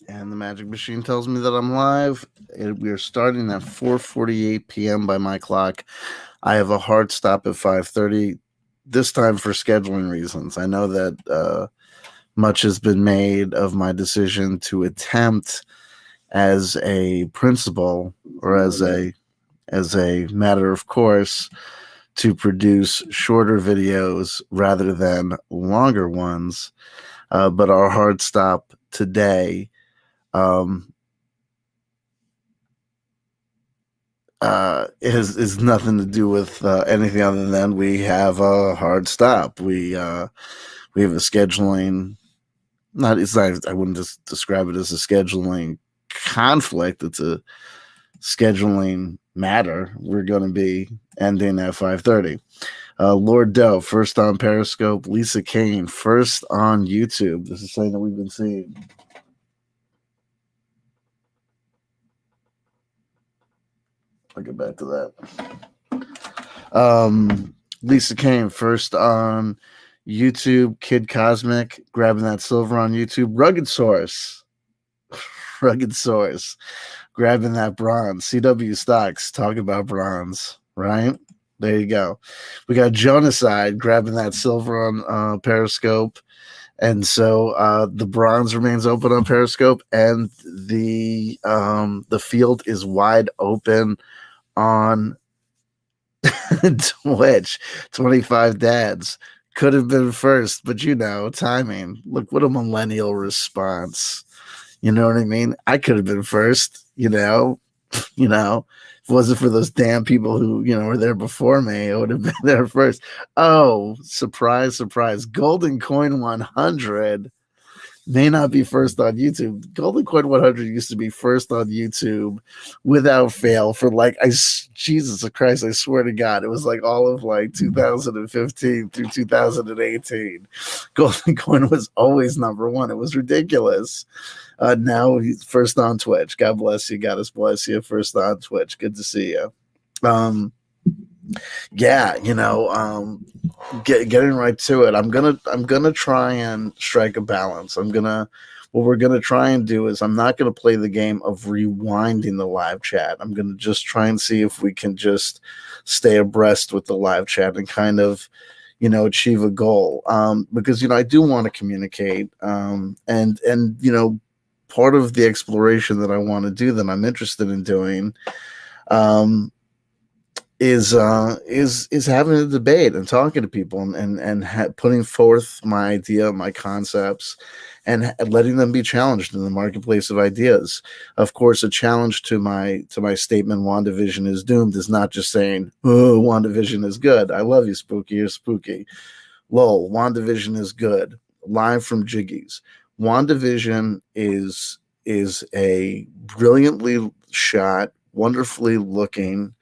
And the magic machine tells me that I'm live. We are starting at 4:48 p.m. by my clock. I have a hard stop at 5:30. This time for scheduling reasons. I know that much has been made of my decision to attempt as a principle or as a matter of course to produce shorter videos rather than longer ones. But our hard stop today um, is nothing to do with anything other than we have a hard stop. We have a scheduling. Not it's not. I wouldn't just describe it as a scheduling conflict. It's a scheduling matter. We're going to be ending at 5:30. Lord Doe first on Periscope. Lisa Kane first on YouTube. This is something that we've been seeing. I'll get back to that. Lisa Kane first on YouTube. Kid Cosmic grabbing that silver on YouTube. Rugged Source. Rugged Source grabbing that bronze. CW Stocks talking about bronze, right? There you go. We got Jonaside grabbing that silver on Periscope. And so the bronze remains open on Periscope, and the field is wide open on Twitch. 25 dads could have been first, but timing. Look, what a millennial response. You know what I mean? I could have been first, you know. If it wasn't for those damn people who, were there before me, I would have been there first. Oh, surprise, surprise. Golden Coin 100 may not be first on YouTube. Golden Coin 100 used to be first on YouTube without fail for Jesus Christ, I swear to God, it was like all of 2015 through 2018. Golden Coin was always number one. It was ridiculous. Now he's first on Twitch. God bless you. God bless you. First on Twitch. Good to see you. Yeah, getting right to it. I'm gonna try and strike a balance. What we're gonna try and do is I'm not gonna play the game of rewinding the live chat. I'm gonna just try and see if we can just stay abreast with the live chat and kind of achieve a goal. Because I do want to communicate. And part of the exploration that I want to do that I'm interested in doing. Is having a debate and talking to people and putting forth my idea, my concepts, and letting them be challenged in the marketplace of ideas. Of course, a challenge to my statement, WandaVision is doomed, is not just saying, "Oh, WandaVision is good. I love you, Spooky. You're spooky." Lol, WandaVision is good. Live from Jiggy's. WandaVision is a brilliantly shot, wonderfully looking,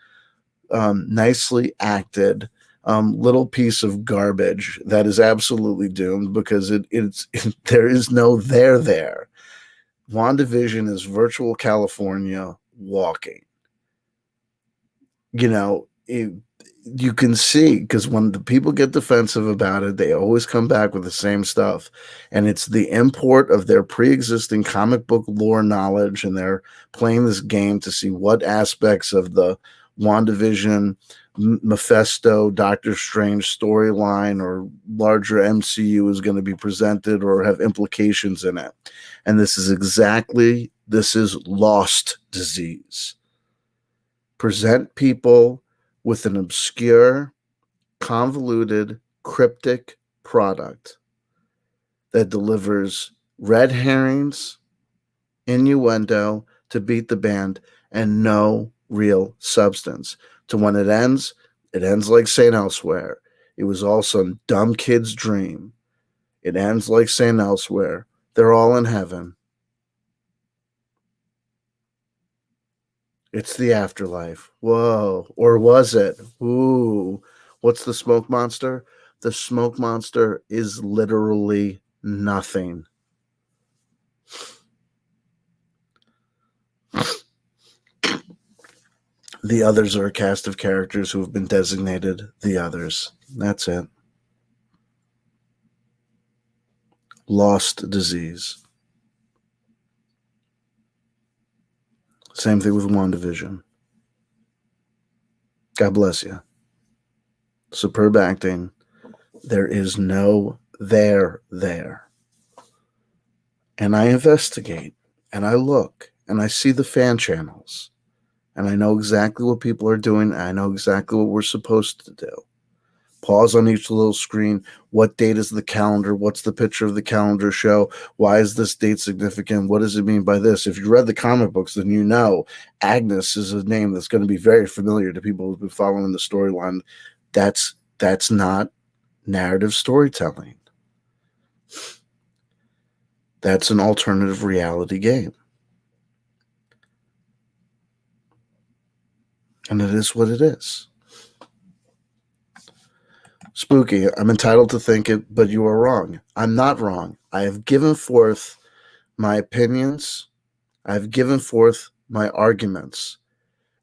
nicely acted little piece of garbage that is absolutely doomed because there is no there. WandaVision is virtual California walking. You can see, because when the people get defensive about it, they always come back with the same stuff, and it's the import of their pre-existing comic book lore knowledge, and they're playing this game to see what aspects of the WandaVision, Mephisto, Doctor Strange storyline or larger MCU is going to be presented or have implications in it. And this is lost disease. Present people with an obscure, convoluted, cryptic product that delivers red herrings, innuendo to beat the band, and no real substance. To when it ends like St. Elsewhere. It was all some dumb kid's dream. It ends like St. Elsewhere. They're all in heaven. It's the afterlife. Whoa. Or was it? Ooh. What's the smoke monster? The smoke monster is literally nothing. The others are a cast of characters who have been designated the others. That's it. Lost disease. Same thing with WandaVision. God bless you. Superb acting. There is no there. And I investigate and I look and I see the fan channels and I know exactly what people are doing. And I know exactly what we're supposed to do. Pause on each little screen. What date is the calendar? What's the picture of the calendar show? Why is this date significant? What does it mean by this? If you read the comic books, then you know Agnes is a name that's going to be very familiar to people who've been following the storyline. That's not narrative storytelling. That's an alternative reality game. And it is what it is. Spooky, I'm entitled to think it, but you are wrong. I'm not wrong. I have given forth my opinions. I've given forth my arguments.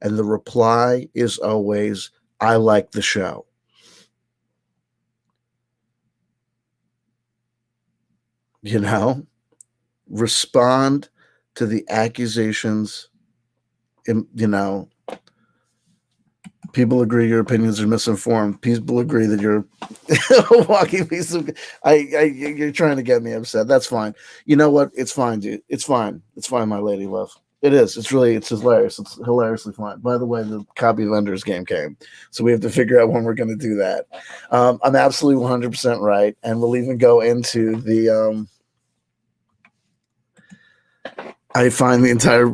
And the reply is always, I like the show. You know? Respond to the accusations. You know, people agree your opinions are misinformed. People agree that you're a walking piece of. You're trying to get me upset. That's fine. You know what? It's fine, dude. It's fine. It's fine, my lady love. It is. It's hilarious. It's hilariously fun. By the way, the copy of Ender's Game came, so we have to figure out when we're going to do that. I'm absolutely 100% right, and we'll even go into the. I find the entire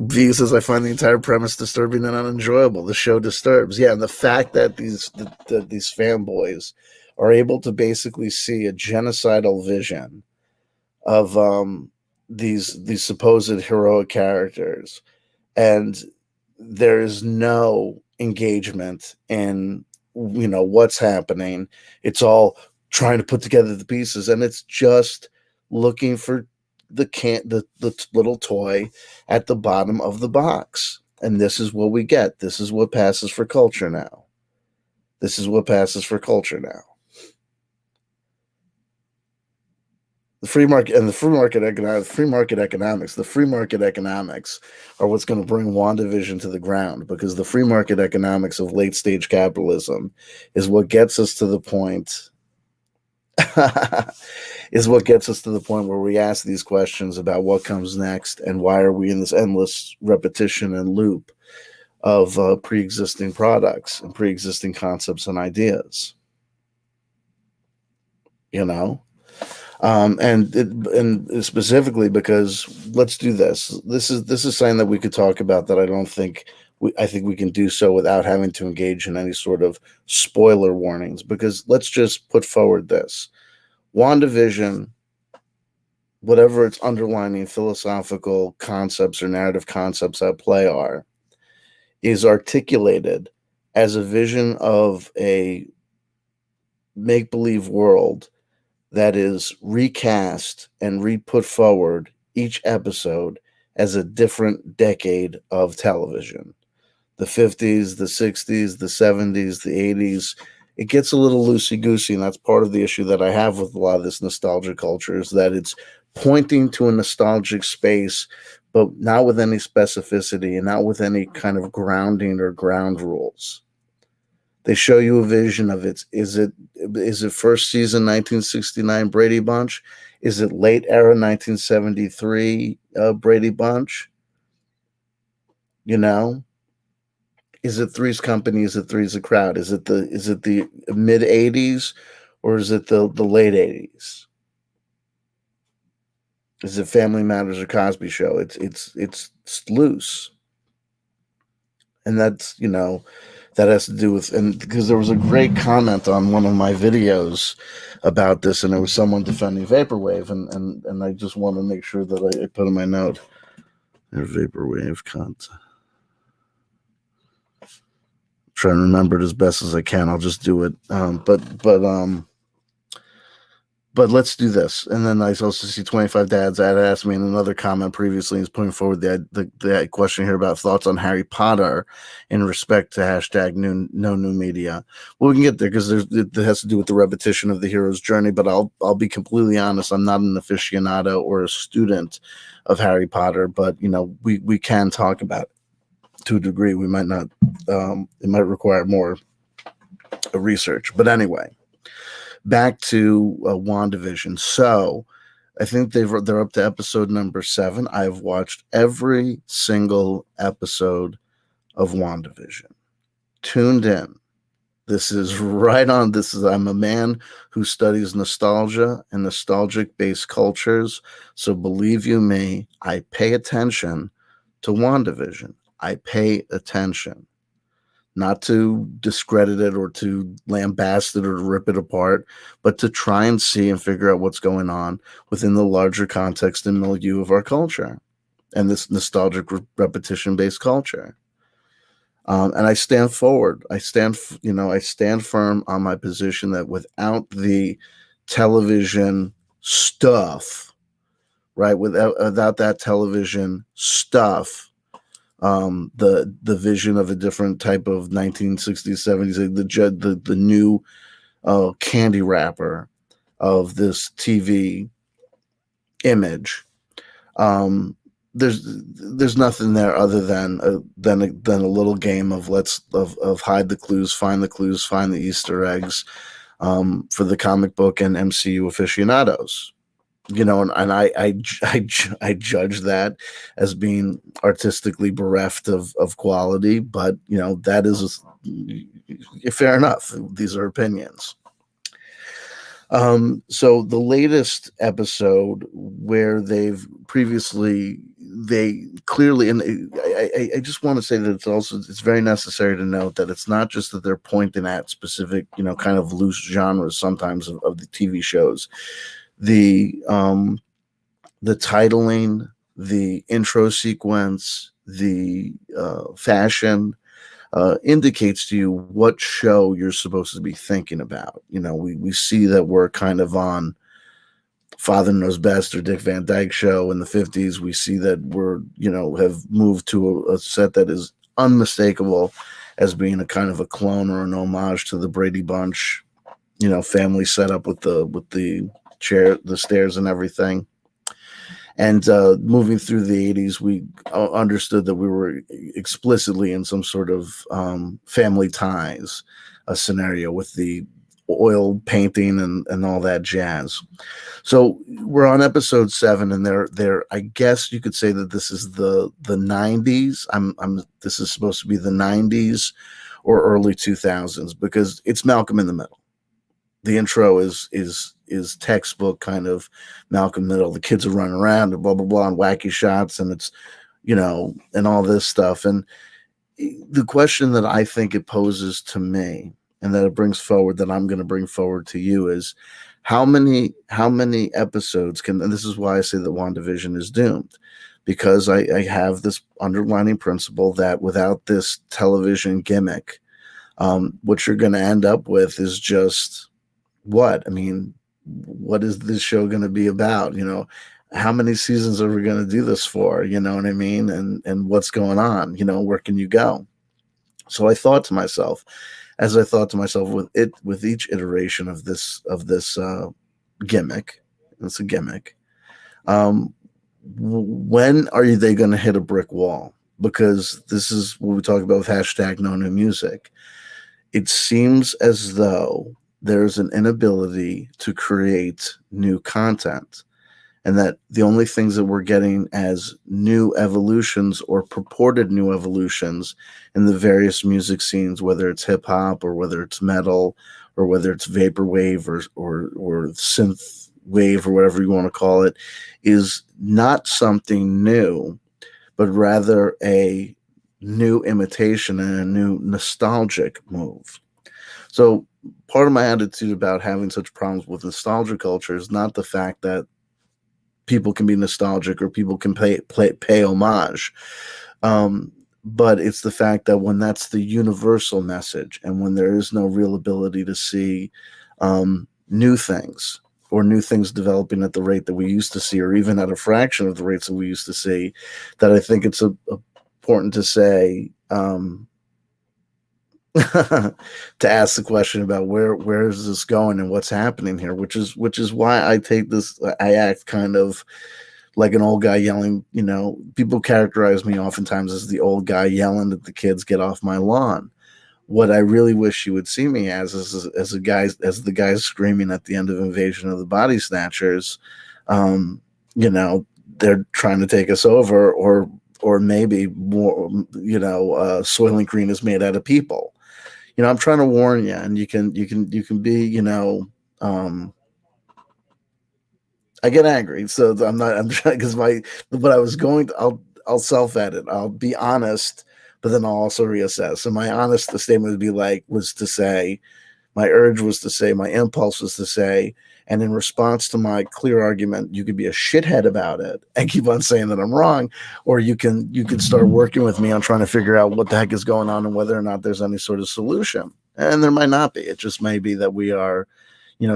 premise disturbing and unenjoyable. The show disturbs, yeah, and the fact that these fanboys are able to basically see a genocidal vision of these supposed heroic characters, and there is no engagement in what's happening. It's all trying to put together the pieces, and it's just looking for the little toy at the bottom of the box. And this is what we get. This is what passes for culture now. The free market and the free market economics are what's going to bring WandaVision to the ground, because the free market economics of late stage capitalism is what gets us to the point where we ask these questions about what comes next and why are we in this endless repetition and loop of pre-existing products and pre-existing concepts and ideas. And specifically because, let's do this. This is something that we could talk about that I think we can do so without having to engage in any sort of spoiler warnings, because let's just put forward this. WandaVision, whatever its underlying philosophical concepts or narrative concepts at play are, is articulated as a vision of a make-believe world that is recast and re-put forward each episode as a different decade of television. The 50s, the 60s, the 70s, the 80s. It gets a little loosey-goosey, and that's part of the issue that I have with a lot of this nostalgia culture, is that it's pointing to a nostalgic space, but not with any specificity and not with any kind of grounding or ground rules. They show you a vision of it. Is it first season 1969 Brady Bunch? Is it late era 1973 Brady Bunch? Is it Three's Company? Is it Three's a Crowd? Is it the mid 80s or is it the late 80s? Is it Family Matters or Cosby Show? It's loose, and that's that has to do with, and because there was a great comment on one of my videos about this, and it was someone defending vaporwave, and I just want to make sure that I put in my note their vaporwave content. Try and remember it as best as I can. I'll just do it. But let's do this. And then I also see 25 Dads had asked me in another comment previously, he's putting forward the question here about thoughts on Harry Potter in respect to hashtag no new media. Well, we can get there because it has to do with the repetition of the hero's journey, but I'll be completely honest. I'm not an aficionado or a student of Harry Potter, but we can talk about it. to a degree. We might not. It might require more research. But anyway, back to WandaVision. So I think they're up to episode number 7. I've watched every single episode of WandaVision. Tuned in. This is right on. I'm a man who studies nostalgia and nostalgic based cultures. So believe you me, I pay attention to WandaVision. I pay attention. Not to discredit it or to lambast it or to rip it apart, but to try and see and figure out what's going on within the larger context and milieu of our culture and this nostalgic repetition based culture. And I stand forward. I stand firm on my position that without the television stuff, right? Without that television stuff, the vision of a different type of 1960s, 70s, the new candy wrapper of this TV image. There's nothing there other than a little game of of hide the clues, find the Easter eggs, for the comic book and MCU aficionados. And I judge that as being artistically bereft of quality, but that is fair enough. These are opinions. So the latest episode where they clearly, and I just want to say that it's very necessary to note that it's not just that they're pointing at specific, kind of loose genres sometimes of the TV shows. The titling, the intro sequence, the fashion indicates to you what show you're supposed to be thinking about. We see that we're kind of on Father Knows Best or Dick Van Dyke Show in the 50s. We see that we're, have moved to a set that is unmistakable as being a kind of a clone or an homage to the Brady Bunch, family setup with the chair, the stairs and everything. And moving through the 80s, we understood that we were explicitly in some sort of Family Ties scenario with the oil painting and all that jazz. So we're on episode 7, and they're I guess you could say that this is the 90s. This is supposed to be the 90s or early 2000s because it's Malcolm in the Middle. The intro is textbook kind of Malcolm in the Middle. The kids are running around and blah blah blah and wacky shots, and it's and all this stuff. And the question that I think it poses to me and that it brings forward, that I'm going to bring forward to you, is how many episodes can, and this is why I say that WandaVision is doomed, because I have this underlining principle that without this television gimmick, what you're going to end up with is just what is this show going to be about? How many seasons are we going to do this for? You know what I mean? And what's going on? Where can you go? So I thought to myself, with each iteration of this gimmick, it's a gimmick. When are they going to hit a brick wall? Because this is what we talk about with hashtag no new music. It seems as though there's an inability to create new content, and that the only things that we're getting as new evolutions or purported new evolutions in the various music scenes, whether it's hip hop or whether it's metal or whether it's vaporwave or synth wave or whatever you want to call it, is not something new, but rather a new imitation and a new nostalgic move. So part of my attitude about having such problems with nostalgia culture is not the fact that people can be nostalgic or people can pay homage, but it's the fact that when that's the universal message and when there is no real ability to see new things or new things developing at the rate that we used to see, or even at a fraction of the rates that we used to see, that I think it's important to say, to ask the question about where is this going and what's happening here, which is why I act kind of like an old guy yelling. People characterize me oftentimes as the old guy yelling at the kids, "Get off my lawn." What I really wish you would see me as as a guy, as the guy screaming at the end of Invasion of the Body Snatchers. Um, they're trying to take us over, or maybe more. Soylent Green is made out of people. I'm trying to warn you, and you can be, I get angry, so I'm trying, because what I was going to, I'll self edit. I'll be honest, but then I'll also reassess. So my honest statement was to say, my urge was to say, my impulse was to say, and in response to my clear argument, you could be a shithead about it and keep on saying that I'm wrong, or you can start working with me on trying to figure out what the heck is going on and whether or not there's any sort of solution. And there might not be. It just may be that we are,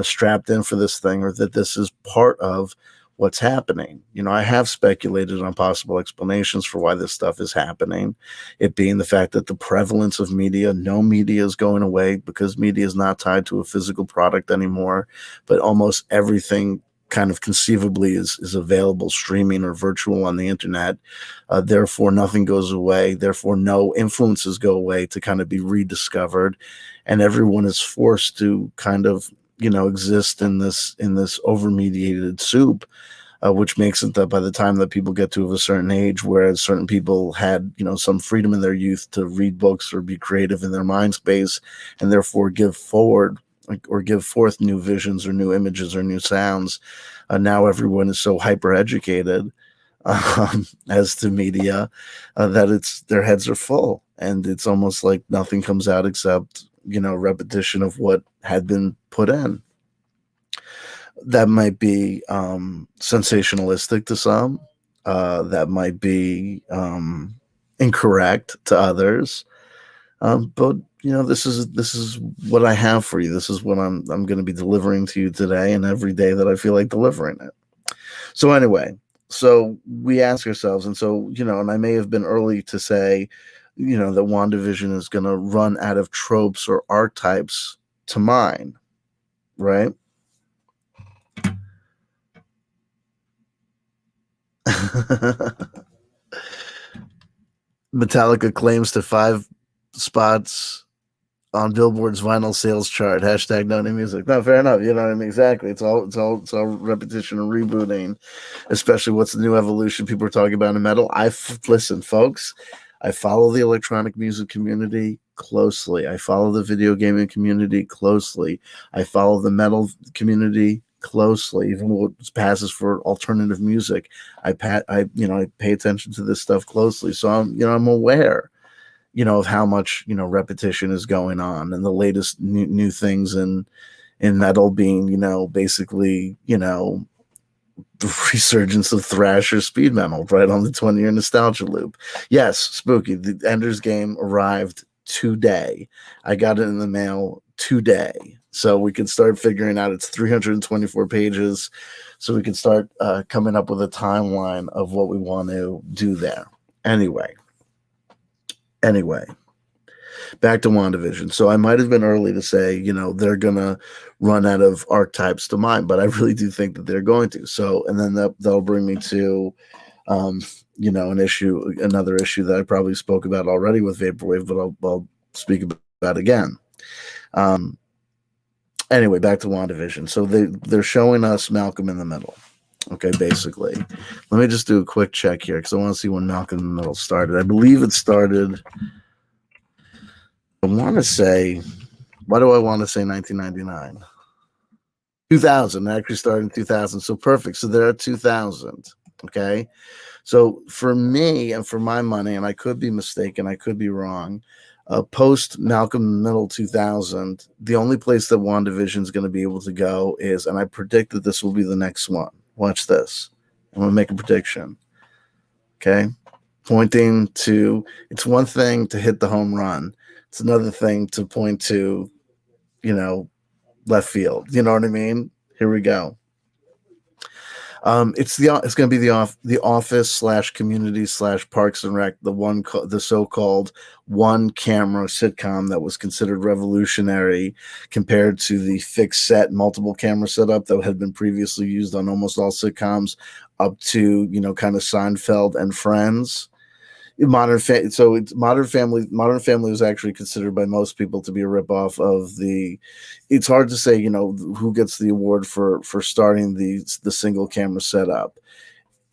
strapped in for this thing, or that this is part of what's happening. I have speculated on possible explanations for why this stuff is happening. It being the fact that the prevalence of media, no media is going away, because media is not tied to a physical product anymore, but almost everything kind of conceivably is available streaming or virtual on the internet. Therefore, nothing goes away. Therefore, no influences go away to kind of be rediscovered. And everyone is forced to kind of, exist in this over mediated soup, which makes it that by the time that people get to a certain age, whereas certain people had, some freedom in their youth to read books or be creative in their mind space, and therefore give forth new visions or new images or new sounds. Now everyone is so hyper educated as to media, that their heads are full, and it's almost like nothing comes out except, repetition of what had been put in. That might be sensationalistic to some. That might be incorrect to others. But this is what I have for you. This is what I'm going to be delivering to you today, and every day that I feel like delivering it. So anyway, so we ask ourselves, and so, and I may have been early to say, that WandaVision is going to run out of tropes or archetypes to mine, right? Metallica claims to 5 spots on Billboard's vinyl sales chart. Hashtag no new music. No, fair enough. You know what I mean? Exactly. It's all repetition and rebooting, especially what's the new evolution people are talking about in metal. Listen, folks, I follow the electronic music community closely. I follow the video gaming community closely. I follow the metal community closely, even what passes for alternative music. I pay attention to this stuff closely. So I'm aware, of how much, repetition is going on, and the latest new things in metal being, basically, the resurgence of thrash or speed metal, right on the 20-year nostalgia loop. Yes, spooky. The Ender's Game arrived today. I got it in the mail today. So we can start figuring out, it's 324 pages. So we can start coming up with a timeline of what we want to do there. Anyway, back to WandaVision. So I might have been early to say, they're going to run out of archetypes to mine, but I really do think that they're going to. So, and then that'll bring me to, another issue that I probably spoke about already with Vaporwave, but I'll speak about again. Anyway, back to WandaVision. So they're showing us Malcolm in the Middle. Okay, basically. Let me just do a quick check here, because I want to see when Malcolm in the Middle started. I believe it started, I want to say, why do I want to say 1999? 2000. It actually started in 2000. So perfect. So they're at 2000. Okay. So for me and for my money, and I could be mistaken, I could be wrong, post Malcolm in the Middle 2000, the only place that WandaVision is going to be able to go is, and I predict that this will be the next one. Watch this. I'm going to make a prediction. Okay. Pointing to, it's one thing to hit the home run. It's another thing to point to, left field. You know what I mean? Here we go. It's going to be the Office / Community / Parks and Rec, the so-called one camera sitcom that was considered revolutionary compared to the fixed set multiple camera setup that had been previously used on almost all sitcoms. up to, kind of Seinfeld and Friends. Modern Family was actually considered by most people to be a ripoff of the. It's hard to say, who gets the award for starting the single camera setup.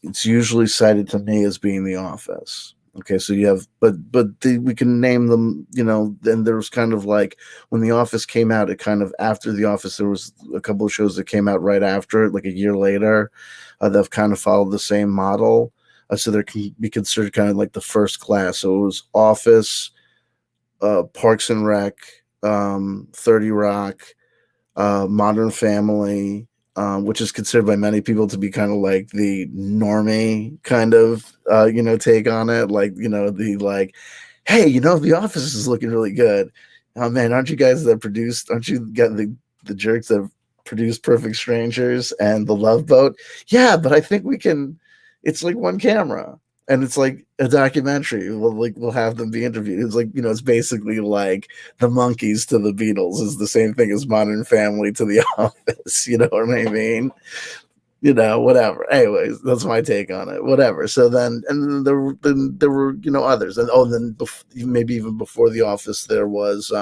It's usually cited to me as being The Office. Okay, so you have, we can name them. Then there was kind of like when The Office came out. It kind of after The Office, there was a couple of shows that came out right after it, like a year later, that kind of followed the same model. So they can be considered kind of like the first class. So it was Office, Parks and Rec, 30 Rock, Modern Family, which is considered by many people to be kind of like the normie kind of, take on it. Like, the like, hey, The Office is looking really good. Oh man, aren't you guys that produced? Aren't you got the jerks that produced Perfect Strangers and The Love Boat? Yeah, but I think we can. It's like one camera, and it's like a documentary. We'll have them be interviewed. It's like, it's basically like the Monkees to the Beatles is the same thing as Modern Family to The Office. You know what I mean? Whatever. Anyways, that's my take on it. Whatever. So then there were others, and then maybe even before The Office there was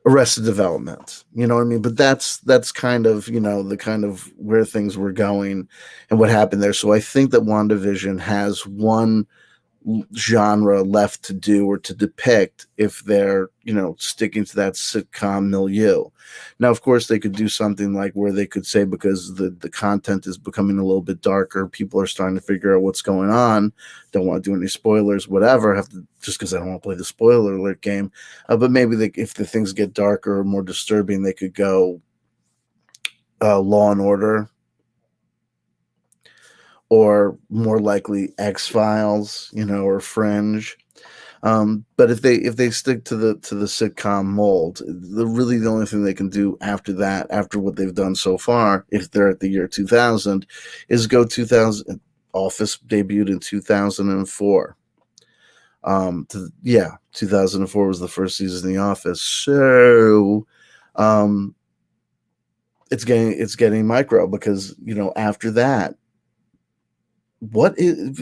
Arrested Development. You know what I mean? But that's kind of, the kind of where things were going and what happened there. So I think that WandaVision has one genre left to do or to depict if they're, sticking to that sitcom milieu. Now, of course, they could do something like where they could say, because the content is becoming a little bit darker, people are starting to figure out what's going on, don't want to do any spoilers, whatever, have to, just because I don't want to play the spoiler alert game. But maybe if the things get darker or more disturbing, they could go Law and Order, or more likely X-Files, or Fringe. But if they stick to the sitcom mold, the only thing they can do after that, after what they've done so far, if they're at the year 2000, is go 2000. Office debuted in 2004. 2004 was the first season of The Office. So, it's getting micro, because after that,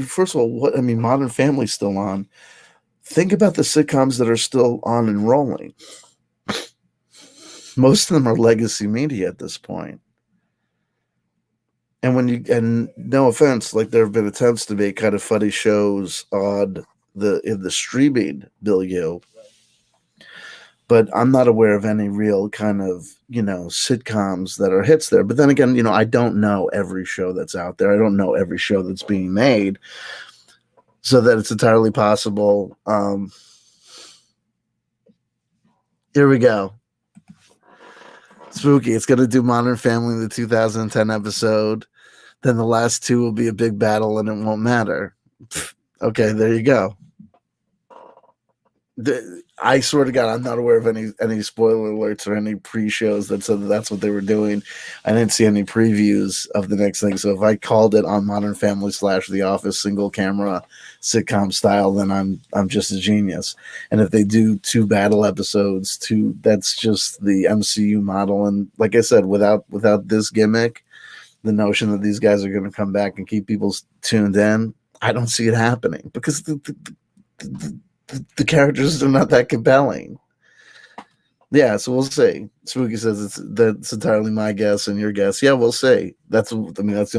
first of all, Modern Family's still on. Think about the sitcoms that are still on and rolling. Most of them are legacy media at this point. And no offense, like there have been attempts to make kind of funny shows in the streaming milieu, but I'm not aware of any real kind of, sitcoms that are hits there. But then again, I don't know every show that's out there. I don't know every show that's being made. So that it's entirely possible. Here we go. Spooky. It's going to do Modern Family in the 2010 episode. Then the last two will be a big battle and it won't matter. Okay, there you go. I swear to God, I'm not aware of any spoiler alerts or any pre-shows that said that's what they were doing. I didn't see any previews of the next thing. So if I called it on Modern Family / The Office single camera sitcom style, then I'm just a genius. And if they do 2 battle episodes, that's just the MCU model. And like I said, without this gimmick, the notion that these guys are going to come back and keep people tuned in, I don't see it happening, because the characters are not that compelling. Yeah, so we'll see. Spooky says that's entirely my guess and your guess. Yeah, we'll see. That's the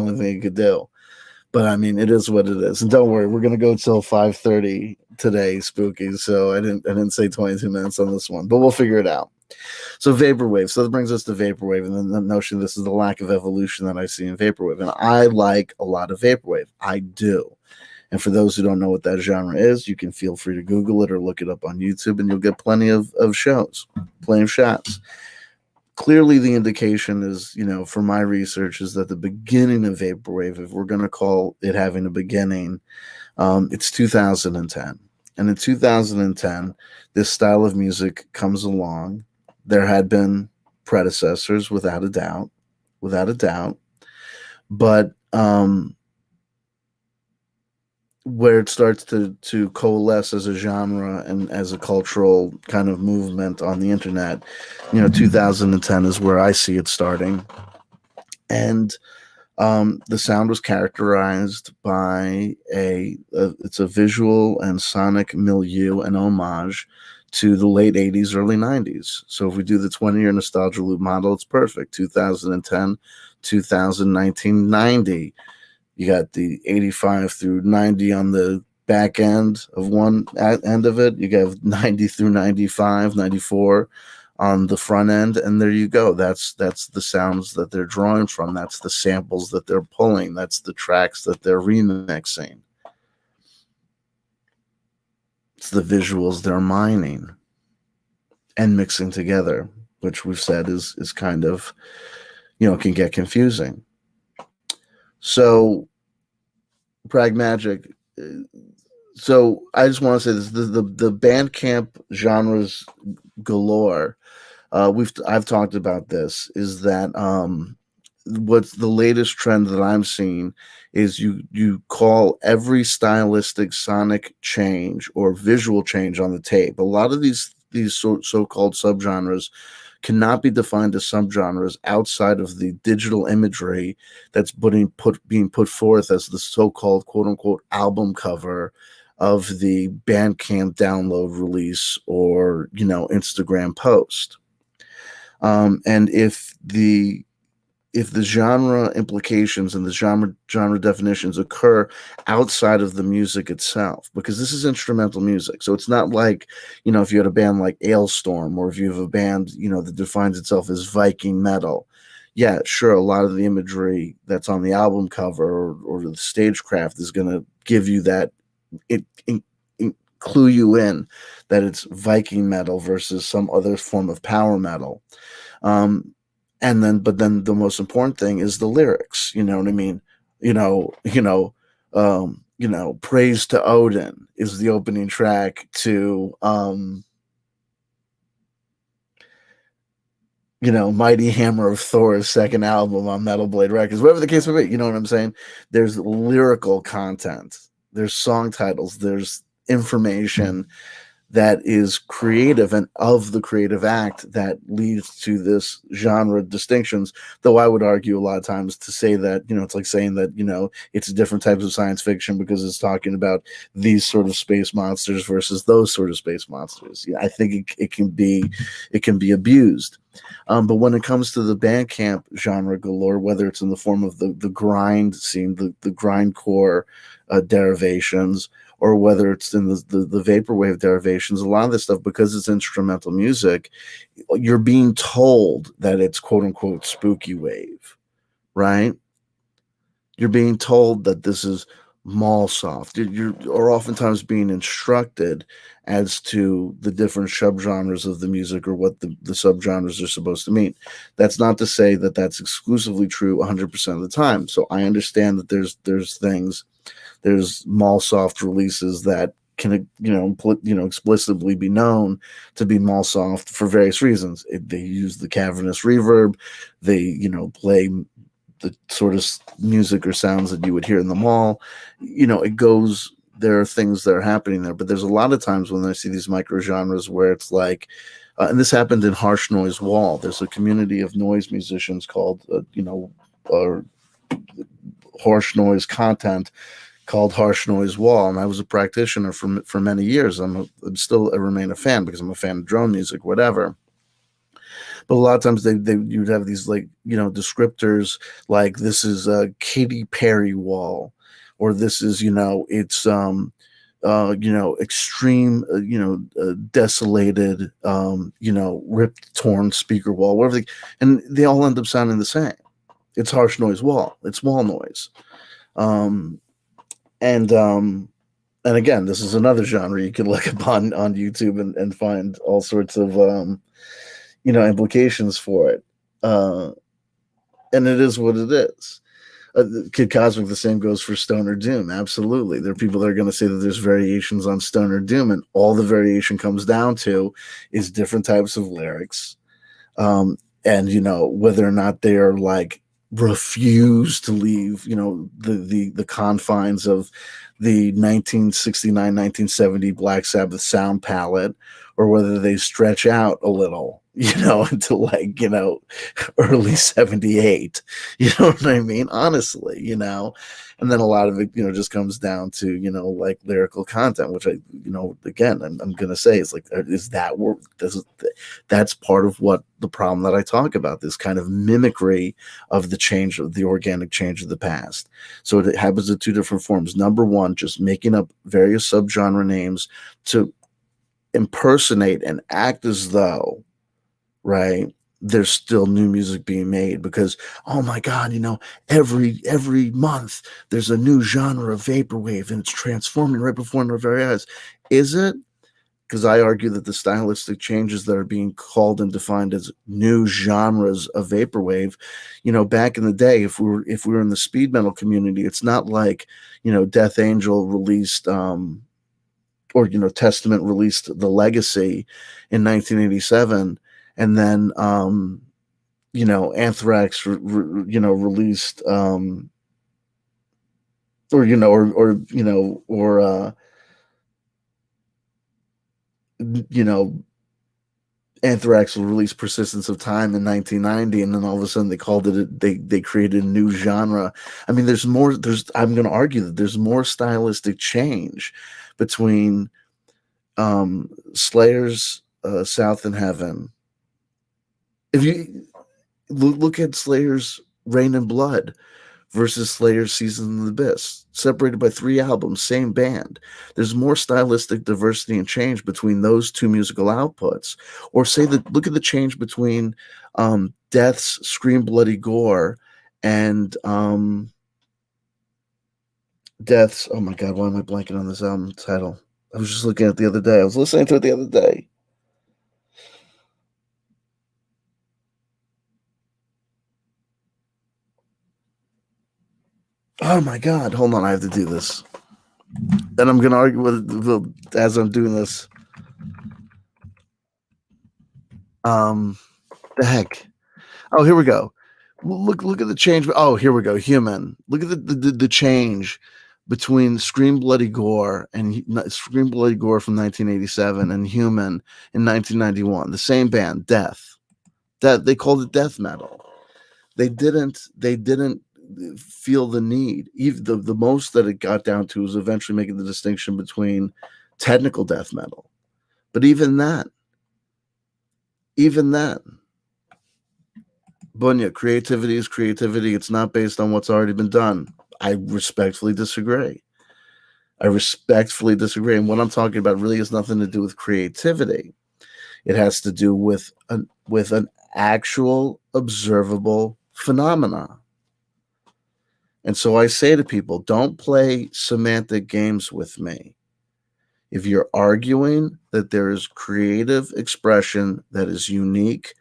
only thing you could do. But it is what it is. And don't worry, we're gonna go till 5:30 today, Spooky. So I didn't say 22 minutes on this one, but we'll figure it out. So Vaporwave. So that brings us to Vaporwave, and then the notion this is the lack of evolution that I see in Vaporwave. And I like a lot of Vaporwave. I do. And for those who don't know what that genre is, you can feel free to Google it or look it up on YouTube, and you'll get plenty of shows, plenty of shots. Clearly, the indication is, for my research, is that the beginning of Vaporwave, if we're going to call it having a beginning, it's 2010. And in 2010, this style of music comes along. There had been predecessors, without a doubt. But where it starts to coalesce as a genre and as a cultural kind of movement on the internet, 2010 is where I see it starting. And The sound was characterized by it's a visual and sonic milieu and homage to the late 80s, early 90s. So if we do the 20-year nostalgia loop model, it's perfect. 2010, 2019, 90. You got the 85 through 90 on the back end of one end of it. You got 90 through 95, 94 on the front end, and there you go. That's the sounds that they're drawing from. That's the samples that they're pulling. That's the tracks that they're remixing. It's the visuals they're mining and mixing together, which we've said is kind of, can get confusing. So Pragmagic. So I just want to say this: the Bandcamp genres galore. I've talked about this. Is that what's the latest trend that I'm seeing is you call every stylistic sonic change or visual change on the tape. A lot of these so-called subgenres cannot be defined as subgenres outside of the digital imagery that's being put forth as the so-called quote unquote album cover of the Bandcamp download release or Instagram post. And if the genre implications and the genre definitions occur outside of the music itself, because this is instrumental music, so it's not like if you had a band like Ailstorm, or if you have a band that defines itself as Viking metal. Yeah, sure, a lot of the imagery that's on the album cover or the stagecraft is going to give you that it clue you in that it's Viking metal versus some other form of power metal. But then the most important thing is the lyrics. You know what I mean? Praise to Odin is the opening track to Mighty Hammer of Thor's second album on Metal Blade Records, whatever the case may be. You know what I'm saying? There's lyrical content. There's song titles. There's information that is creative and of the creative act that leads to this genre distinctions. Though I would argue a lot of times to say that, it's like saying that, it's different types of science fiction because it's talking about these sort of space monsters versus those sort of space monsters. Yeah, I think it can be abused. But when it comes to the Bandcamp genre galore, whether it's in the form of the grind scene, the grindcore derivations, or whether it's in the vaporwave derivations, a lot of this stuff, because it's instrumental music, you're being told that it's quote unquote spooky wave, right? You're being told that this is mall soft. You're oftentimes being instructed as to the different subgenres of the music or what the subgenres are supposed to mean. That's not to say that that's exclusively true 100% of the time. So I understand that there's mall soft releases that can explicitly be known to be mall soft for various reasons. They use the cavernous reverb, they play the sort of music or sounds that you would hear in the mall. There are things that are happening there, but there's a lot of times when I see these micro genres where it's like, and this happened in Harsh Noise Wall. There's a community of noise musicians called Harsh Noise Content, called Harsh Noise Wall, and I was a practitioner for many years. I remain a fan because I'm a fan of drone music, whatever. But a lot of times you'd have these descriptors like this is a Katy Perry wall, or this is it's extreme desolated ripped torn speaker wall, whatever, and they all end up sounding the same. It's Harsh Noise Wall. It's wall noise. And again, this is another genre you can look up on YouTube and find all sorts of implications for it. And it is what it is. Kid Cosmic, the same goes for Stoner Doom. Absolutely. There are people that are going to say that there's variations on Stoner Doom, and all the variation comes down to is different types of lyrics. And whether or not they are like refuse to leave the confines of the 1969-1970 Black Sabbath sound palette, or whether they stretch out a little, until early 78. You know what I mean? Honestly, and then a lot of it, just comes down to, like lyrical content, which again, I'm going to say is like, is that work? That's part of what the problem that I talk about, this kind of mimicry of the change of the organic change of the past. So it happens in two different forms. Number one, just making up various subgenre names to impersonate and act as though, right, there's still new music being made because, oh my god, every month there's a new genre of vaporwave and it's transforming right before our very eyes. Is it? Because I argue that the stylistic changes that are being called and defined as new genres of vaporwave, back in the day, if we were in the speed metal community, it's not like, Death Angel released or Testament released The Legacy in 1987, and then Anthrax released or you know Anthrax will release Persistence of Time in 1990, and then all of a sudden they created a new genre. I mean, I'm going to argue that there's more stylistic change between Slayer's South in Heaven. If you look at Slayer's Rain and Blood versus Slayer's Season of the Abyss, separated by 3 albums, same band. There's more stylistic diversity and change between those two musical outputs. Or look at the change between Death's Scream Bloody Gore and Death's, oh my god, why am I blanking on this album title? I was just looking at it the other day. I was listening to it the other day. Oh my god, hold on, I have to do this. And I'm going to argue with as I'm doing this. The heck. Oh, here we go. Look at the change. Oh, here we go. Human. Look at the change between Scream Bloody Gore and Scream Bloody Gore from 1987 and Human in 1991. The same band, Death. That they called it death metal. They didn't feel the need. Even the most that it got down to was eventually making the distinction between technical death metal. But even that, Bunya, creativity is creativity. It's not based on what's already been done. I respectfully disagree. And what I'm talking about really has nothing to do with creativity. It has to do with an actual observable phenomena. And so I say to people, don't play semantic games with me. If you're arguing that there is creative expression that is unique,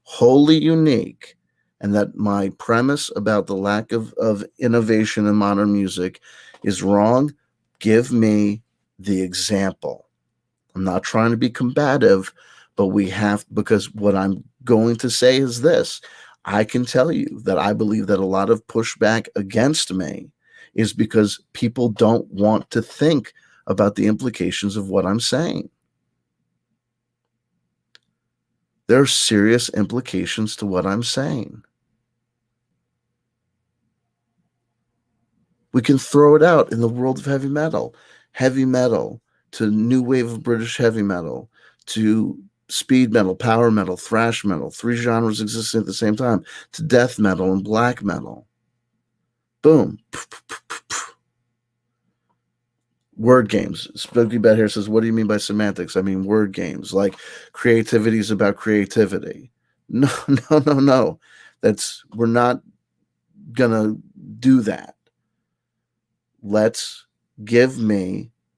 wholly unique, and that my premise about the lack of innovation in modern music is wrong, give me the example. I'm not trying to be combative, but because what I'm going to say is this. I can tell you that I believe that a lot of pushback against me is because people don't want to think about the implications of what I'm saying. There are serious implications to what I'm saying. We can throw it out in the world of heavy metal to new wave of British heavy metal, to speed metal, power metal, thrash metal, 3 genres existing at the same time, to death metal and black metal. Boom. Word games. Spooky Bad Hair says, what do you mean by semantics? I mean word games. Like creativity is about creativity. No. We're not gonna do that.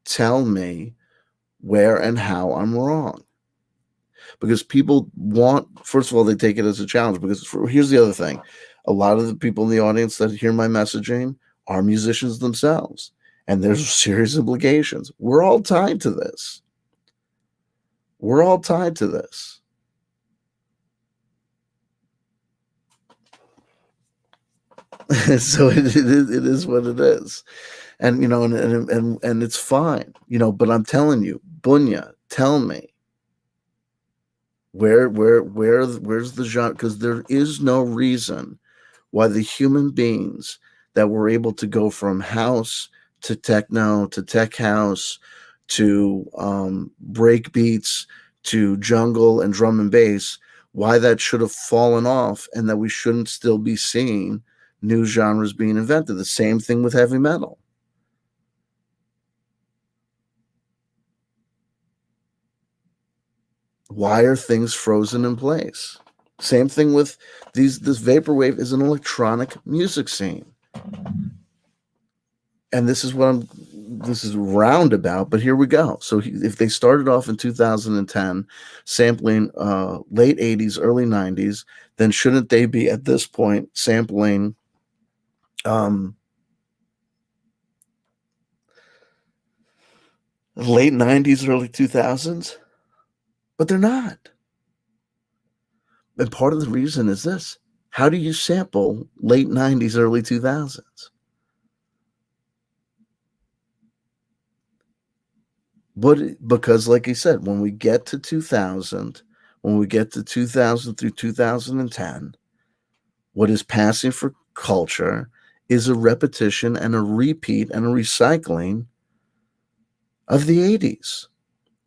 Tell me where and how I'm wrong. Because people first of all, they take it as a challenge. Because here's the other thing. A lot of the people in the audience that hear my messaging are musicians themselves. And there's serious implications. We're all tied to this. So it is what it is. And and it's fine. But I'm telling you, Bunya, tell me Where's the genre? Because there is no reason why the human beings that were able to go from house to techno to tech house to break beats to jungle and drum and bass, why that should have fallen off and that we shouldn't still be seeing new genres being invented. The same thing with heavy metal. Why are things frozen in place? Same thing with these. This vaporwave is an electronic music scene, and this is what I'm. This is roundabout, but here we go. So if they started off in 2010, sampling late 80s, early 90s, then shouldn't they be at this point sampling um, late 90s, early 2000s? But they're not. And part of the reason is this: how do you sample late 90s, early 2000s? What? Because, like I said, when we get to 2000, when we get to 2000 through 2010, what is passing for culture is a repetition and a repeat and a recycling of the 80s.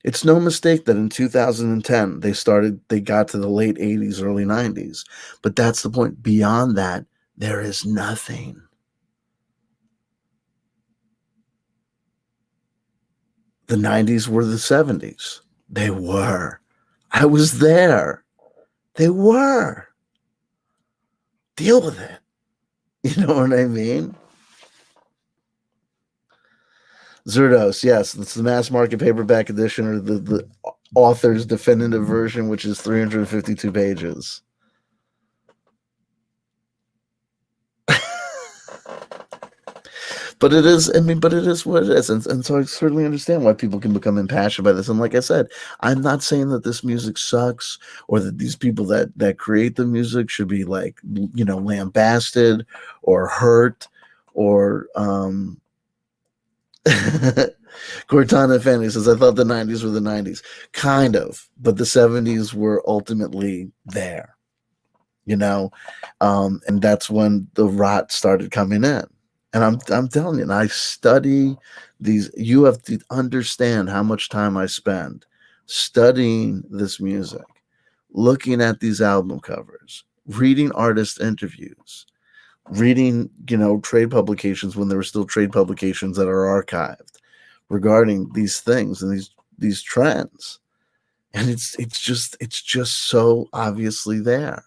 It's no mistake that in 2010 they got to the late 80s, early 90s. But that's the point. Beyond that, there is nothing. The 90s were the 70s. They were. I was there. They were. Deal with it. You know what I mean? Zerdos, yes, it's the mass market paperback edition or the author's definitive version, which is 352 pages. But it is, I mean, but it is what it is. And so I certainly understand why people can become impassioned by this. And like I said, I'm not saying that this music sucks or that these people that create the music should be like, lambasted or hurt or Cortana Fanny says, I thought the 90s were the 90s. Kind of, but the 70s were ultimately there, and that's when the rot started coming in. And I'm telling you, and I study these. You have to understand how much time I spend studying this music, looking at these album covers, reading artist interviews, reading, trade publications when there were still trade publications that are archived regarding these things and these trends. And it's just so obviously there.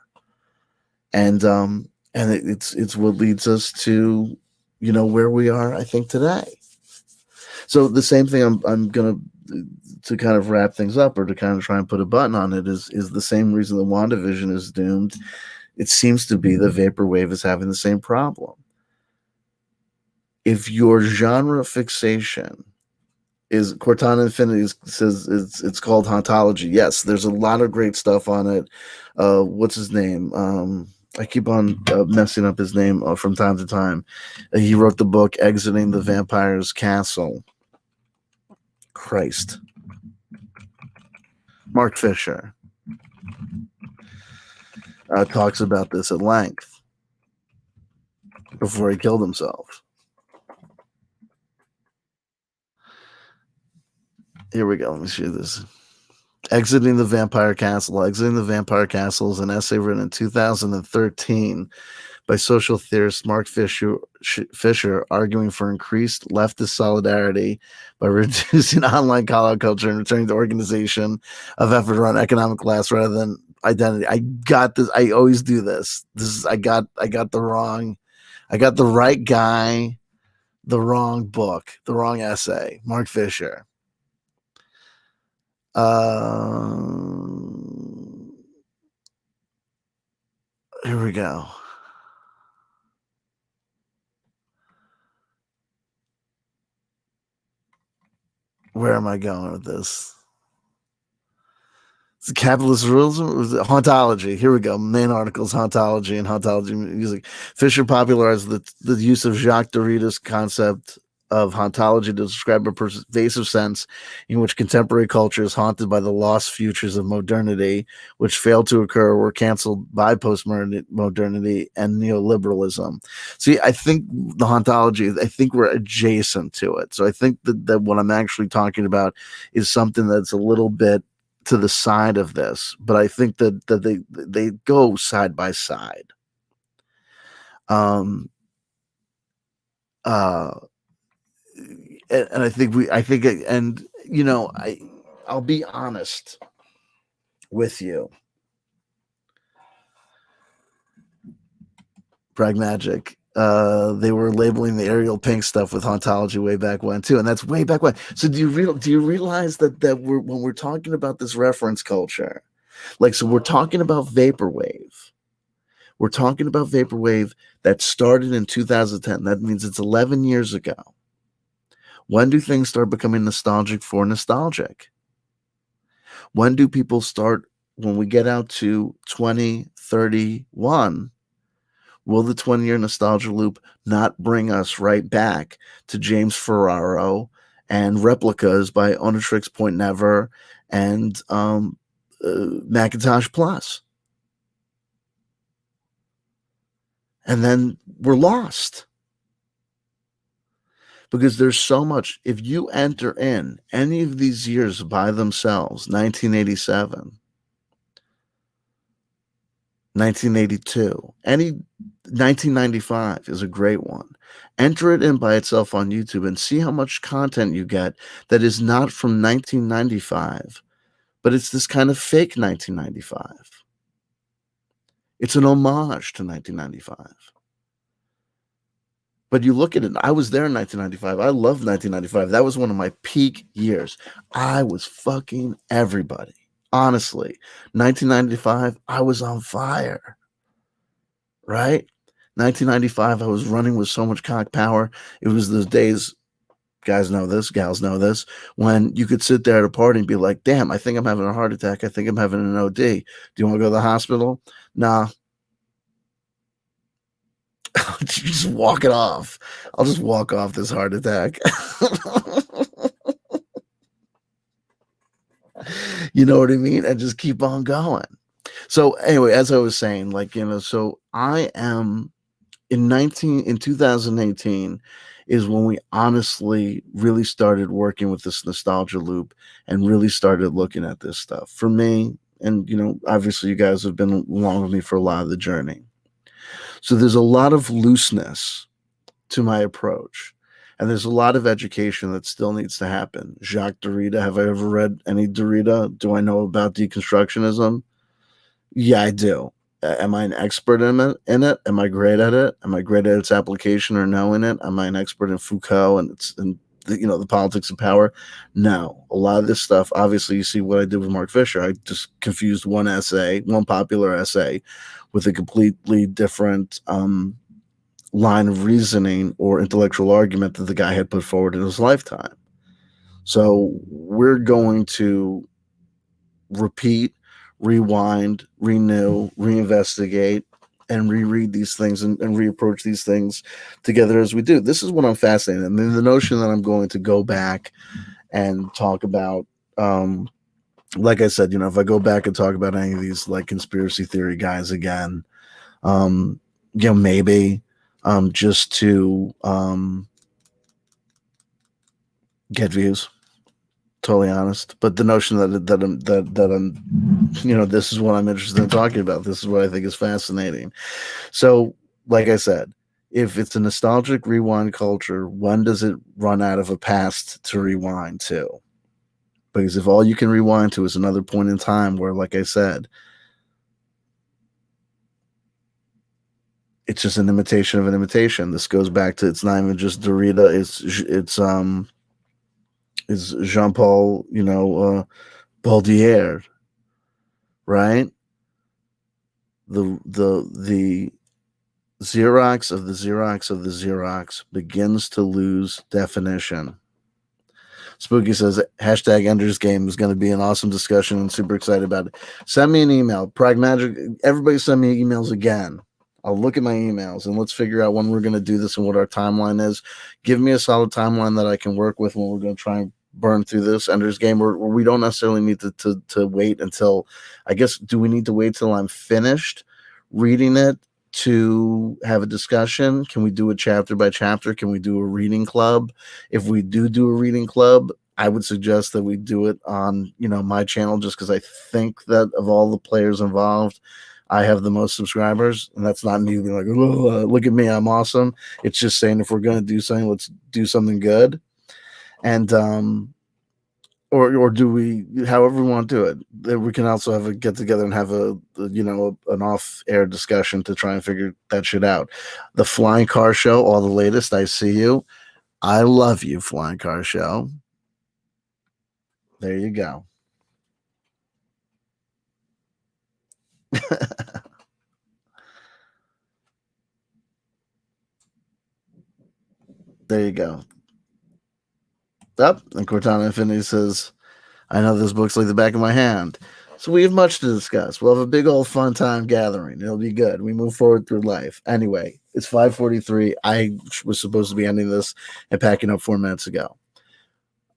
And it's what leads us to where we are, I think, today. So the same thing I'm gonna to kind of wrap things up or to kind of try and put a button on it is the same reason that WandaVision is doomed. It seems to be the vaporwave is having the same problem. If your genre fixation is Cortana Infinity says it's called hauntology. Yes, there's a lot of great stuff on it. What's his name? I keep on messing up his name from time to time. He wrote the book Exiting the Vampire's Castle. Christ. Mark Fisher talks about this at length before he killed himself. Here we go. Let me see this. Exiting the Vampire Castle. Exiting the Vampire Castle is an essay written in 2013 by social theorist Mark Fisher, arguing for increased leftist solidarity by reducing online call-out culture and returning to organization of effort around economic class rather than identity. I got this. I always do this. I got the right guy, the wrong book, the wrong essay. Mark Fisher. Here we go. Where am I going with this? It's capitalist rules. Hauntology. Here we go. Main articles: hauntology and hauntology music. Fisher popularized the use of Jacques Derrida's concept of hauntology to describe a pervasive sense in which contemporary culture is haunted by the lost futures of modernity, which failed to occur or were canceled by postmodernity and neoliberalism. See, I think the hauntology, I think we're adjacent to it. So I think that what I'm actually talking about is something that's a little bit to the side of this, but I think that they go side by side. Um, uh, and and you know, I'll be honest with you. Pragmagic. They were labeling the Ariel Pink stuff with hauntology way back when too, and that's way back when. So do you realize that when we're talking about this reference culture, like, so we're talking about vaporwave. We're talking about vaporwave that started in 2010. That means it's 11 years ago. When do things start becoming nostalgic for nostalgic? When do people start, when we get out to 2031, will the 20-year nostalgia loop not bring us right back to James Ferraro and replicas by Onetrix Point Never and Macintosh Plus? And then we're lost. Because there's so much. If you enter in any of these years by themselves, 1987, 1982, any 1995 is a great one. Enter it in by itself on YouTube and see how much content you get that is not from 1995, but it's this kind of fake 1995. It's an homage to 1995. But you look at it, I was there in 1995. I loved 1995. That was one of my peak years. I was fucking everybody. Honestly, 1995, I was on fire. Right? 1995, I was running with so much cock power. It was those days, guys know this, gals know this, when you could sit there at a party and be like, damn, I think I'm having a heart attack. I think I'm having an OD. Do you want to go to the hospital? Nah. Just walk it off. I'll just walk off this heart attack. You know what I mean? And just keep on going. So anyway, as I was saying, like, you know, so I am in 2018 is when we honestly really started working with this nostalgia loop and really started looking at this stuff. For me, and you know, obviously you guys have been along with me for a lot of the journey. So there's a lot of looseness to my approach. And there's a lot of education that still needs to happen. Jacques Derrida, have I ever read any Derrida? Do I know about deconstructionism? Yeah, I do. Am I an expert in it? Am I great at it? Am I great at its application or knowing it? Am I an expert in Foucault and the politics of power? No. A lot of this stuff, obviously, you see what I did with Mark Fisher. I just confused one popular essay, with a completely different line of reasoning or intellectual argument that the guy had put forward in his lifetime. So we're going to repeat, rewind, renew, reinvestigate, and reread these things and reapproach these things together as we do. This is what I'm fascinated. And then the notion that I'm going to go back and talk about, like I said, you know, if I go back and talk about any of these like conspiracy theory guys again, you know, maybe just to get views. Totally honest, but the notion that I'm, you know, this is what I'm interested in talking about. This is what I think is fascinating. So, like I said, if it's a nostalgic rewind culture, when does it run out of a past to rewind to? Because if all you can rewind to is another point in time where, like I said, it's just an imitation of an imitation. This goes back to, it's not even just Derrida. It's Jean-Paul, you know, Baudelaire, right? The Xerox of the Xerox of the Xerox begins to lose definition. Spooky says, hashtag Ender's Game is going to be an awesome discussion and super excited about it. Send me an email. Pragmagic, everybody send me emails again. I'll look at my emails and let's figure out when we're going to do this and what our timeline is. Give me a solid timeline that I can work with when we're going to try and burn through this Ender's Game, where we don't necessarily need to wait until, I guess, do we need to wait till I'm finished reading it to have a discussion? Can we do it chapter by chapter? Can we do a reading club? If we do a reading club, I would suggest that we do it on, my channel, just because I think that of all the players involved, I have the most subscribers, and that's not me being like, oh, look at me, I'm awesome. It's just saying, if we're going to do something, let's do something good. And or do we, however we want to do it, we can also have a get together and have an off air discussion to try and figure that shit out. The Flying Car Show, all the latest. I see you. I love you, Flying Car Show. There you go. There you go. Up, and Cortana Infinity says, I know this book's like the back of my hand. So we have much to discuss. We'll have a big old fun time gathering. It'll be good. We move forward through life. Anyway, it's 5:43. I was supposed to be ending this and packing up 4 minutes ago.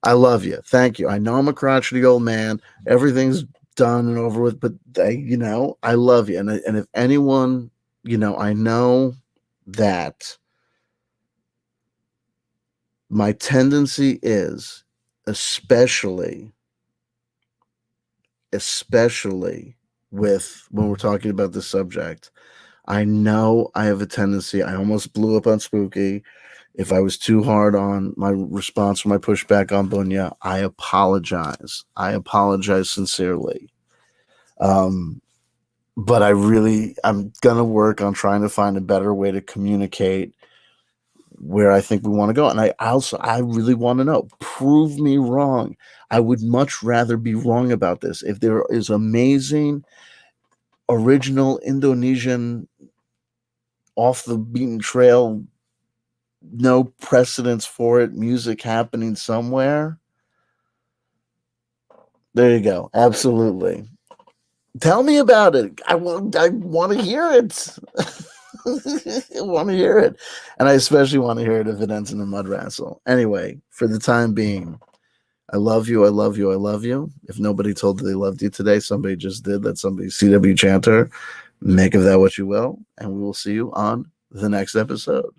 I love you. Thank you. I know I'm a crotchety old man. Everything's done and over with, but I love you. And if anyone, I know that my tendency is, especially with when we're talking about this subject, I know I have a tendency. I almost blew up on Spooky. If I was too hard on my response or my pushback on Bunya, I apologize. I apologize sincerely. But I'm gonna work on trying to find a better way to communicate where I think we want to go. And I really want to know. Prove me wrong. I would much rather be wrong about this. If there is amazing, original Indonesian, off the beaten trail, no precedence for it, music happening somewhere, there you go. Absolutely. Tell me about it. I want to hear it. I want to hear it. And I especially want to hear it if it ends in a mud wrestle. Anyway, for the time being, I love you. I love you. I love you. If nobody told you they loved you today, somebody just did. That's somebody, CW Chanter. Make of that what you will. And we will see you on the next episode.